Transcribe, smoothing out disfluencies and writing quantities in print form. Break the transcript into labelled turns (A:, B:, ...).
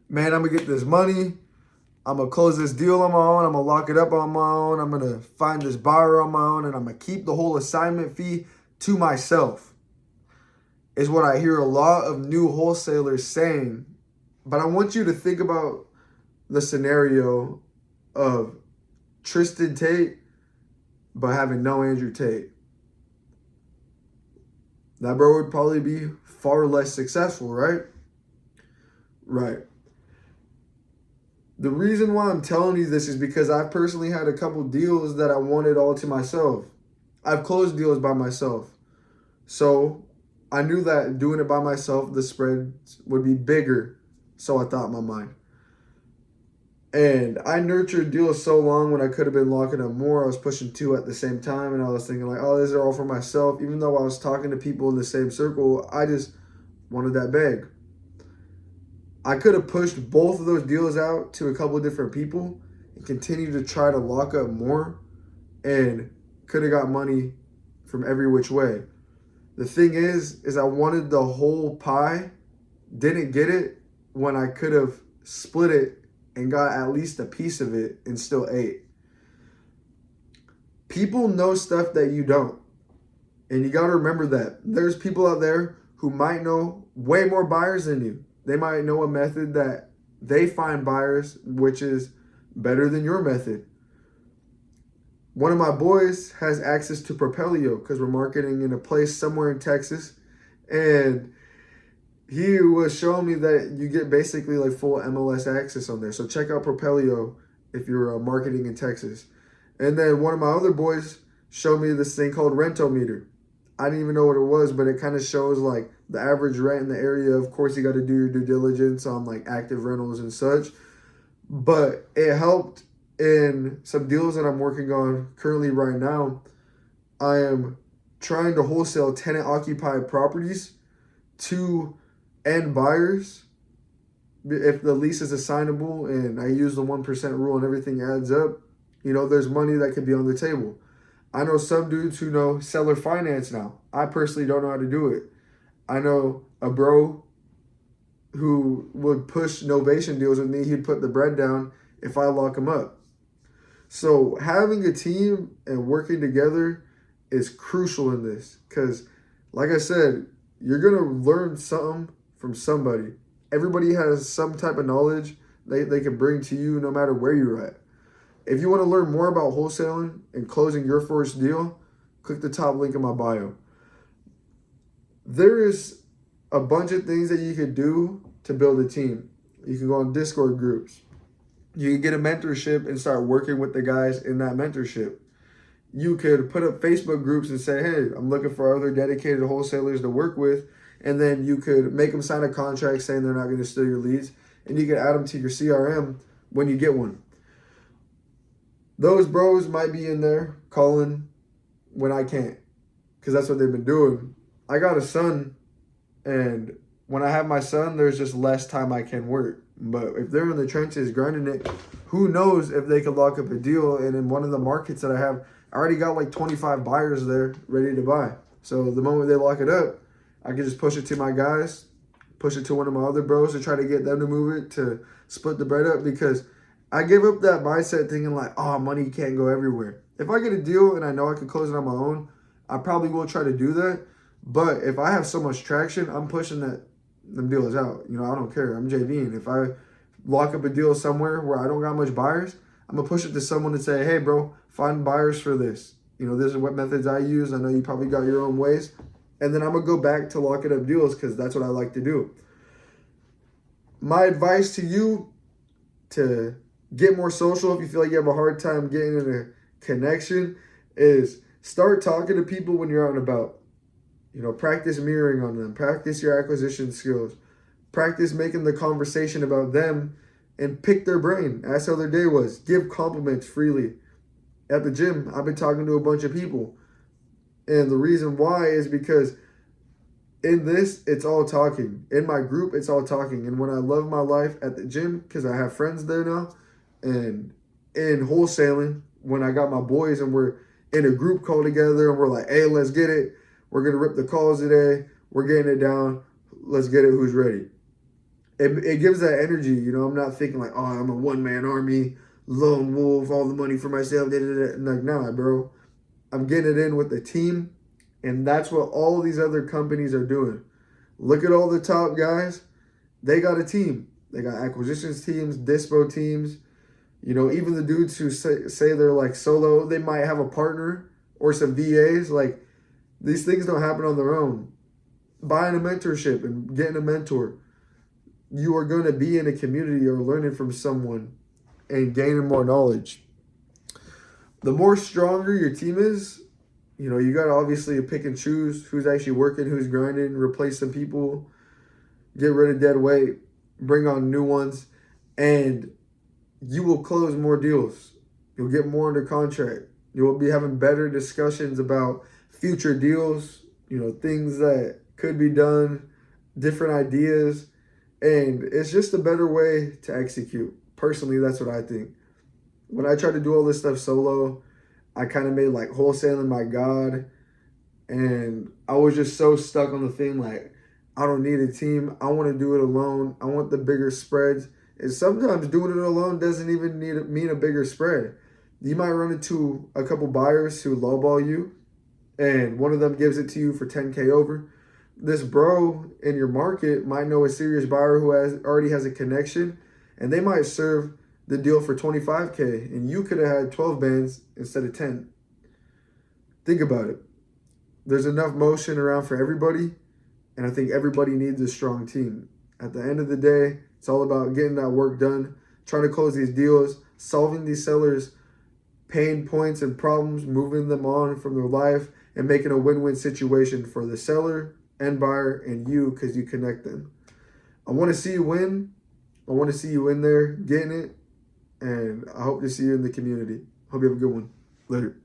A: man, I'm going to get this money. I'm going to close this deal on my own. I'm going to lock it up on my own. I'm going to find this buyer on my own, and I'm going to keep the whole assignment fee to myself, is what I hear a lot of new wholesalers saying. But I want you to think about the scenario of Tristan Tate, but having no Andrew Tate. That bro would probably be far less successful, right? Right. The reason why I'm telling you this is because I've personally had a couple deals that I wanted all to myself. I've closed deals by myself. So I knew that doing it by myself, the spreads would be bigger. So I thought in my mind. And I nurtured deals so long when I could have been locking up more. I was pushing two at the same time, and I was thinking like, oh, these are all for myself. Even though I was talking to people in the same circle, I just wanted that bag. I could have pushed both of those deals out to a couple of different people and continued to try to lock up more and could have got money from every which way. The thing is I wanted the whole pie, didn't get it when I could have split it and got at least a piece of it and still ate. People know stuff that you don't. And you got to remember that. There's people out there who might know way more buyers than you. They might know a method that they find buyers, which is better than your method. One of my boys has access to Propelio because we're marketing in a place somewhere in Texas. And he was showing me that you get basically like full MLS access on there. So check out Propelio if you're marketing in Texas. And then one of my other boys showed me this thing called Rentometer. I didn't even know what it was, but it kind of shows like the average rent in the area. Of course, you got to do your due diligence on like active rentals and such. But it helped in some deals that I'm working on currently right now. I am trying to wholesale tenant occupied properties to end buyers if the lease is assignable and I use the 1% rule and everything adds up. You know, there's money that could be on the table. I know some dudes who know seller finance now. I personally don't know how to do it. I know a bro who would push novation deals with me. He'd put the bread down if I lock him up. So having a team and working together is crucial in this because, like I said, you're going to learn something from somebody. Everybody has some type of knowledge they can bring to you no matter where you're at. If you want to learn more about wholesaling and closing your first deal, click the top link in my bio. There is a bunch of things that you could do to build a team. You can go on Discord groups. You can get a mentorship and start working with the guys in that mentorship. You could put up Facebook groups and say, hey, I'm looking for other dedicated wholesalers to work with. And then you could make them sign a contract saying they're not going to steal your leads. And you can add them to your CRM when you get one. Those bros might be in there calling when I can't, because that's what they've been doing. I got a son, and when I have my son, there's just less time I can work. But if they're in the trenches grinding it, who knows if they could lock up a deal. And in one of the markets that I have, I already got like 25 buyers there ready to buy. So the moment they lock it up, I can just push it to my guys, push it to one of my other bros to try to get them to move it to split the bread up, because I gave up that mindset thinking like, oh, money can't go everywhere. If I get a deal and I know I can close it on my own, I probably will try to do that. But if I have so much traction, I'm pushing them deals out. You know, I don't care. I'm JVing. If I lock up a deal somewhere where I don't got much buyers, I'm going to push it to someone and say, hey, bro, find buyers for this. You know, this is what methods I use. I know you probably got your own ways. And then I'm going to go back to locking up deals because that's what I like to do. My advice to you to get more social, if you feel like you have a hard time getting in a connection, is start talking to people when you're out and about. You know, practice mirroring on them. Practice your acquisition skills. Practice making the conversation about them and pick their brain. Ask how their day was. Give compliments freely. At the gym, I've been talking to a bunch of people. And the reason why is because in this, it's all talking. In my group, it's all talking. And when I love my life at the gym, because I have friends there now, and in wholesaling, when I got my boys and we're in a group call together and we're like, hey, let's get it. We're going to rip the calls today. We're getting it down. Let's get it. Who's ready? it gives that energy. You know, I'm not thinking like, oh, I'm a one man army, lone wolf, all the money for myself. Da, da, da. Like, nah, bro. I'm getting it in with the team, and that's what all these other companies are doing. Look at all the top guys. They got a team. They got acquisitions teams, dispo teams. You know, even the dudes who say they're like solo, they might have a partner or some VAs. Like, these things don't happen on their own. Buying a mentorship and getting a mentor, you are going to be in a community or learning from someone and gaining more knowledge. The more stronger your team is, you know, you got to obviously pick and choose who's actually working, who's grinding, replace some people, get rid of dead weight, bring on new ones, and you will close more deals. You'll get more under contract. You will be having better discussions about future deals, you know, things that could be done, different ideas, and it's just a better way to execute. Personally, that's what I think. When I tried to do all this stuff solo, I kind of made like wholesaling my god, and I was just so stuck on the thing like, I don't need a team. I want to do it alone. I want the bigger spreads. And sometimes doing it alone doesn't even mean a bigger spread. You might run into a couple buyers who lowball you, and one of them gives it to you for 10K over. This bro in your market might know a serious buyer who already has a connection, and they might serve the deal for 25K, and you could have had 12 bands instead of 10. Think about it. There's enough motion around for everybody, and I think everybody needs a strong team. At the end of the day, it's all about getting that work done, trying to close these deals, solving these sellers' pain points and problems, moving them on from their life, and making a win-win situation for the seller and buyer and you because you connect them. I want to see you win. I want to see you in there getting it, and I hope to see you in the community. Hope you have a good one. Later.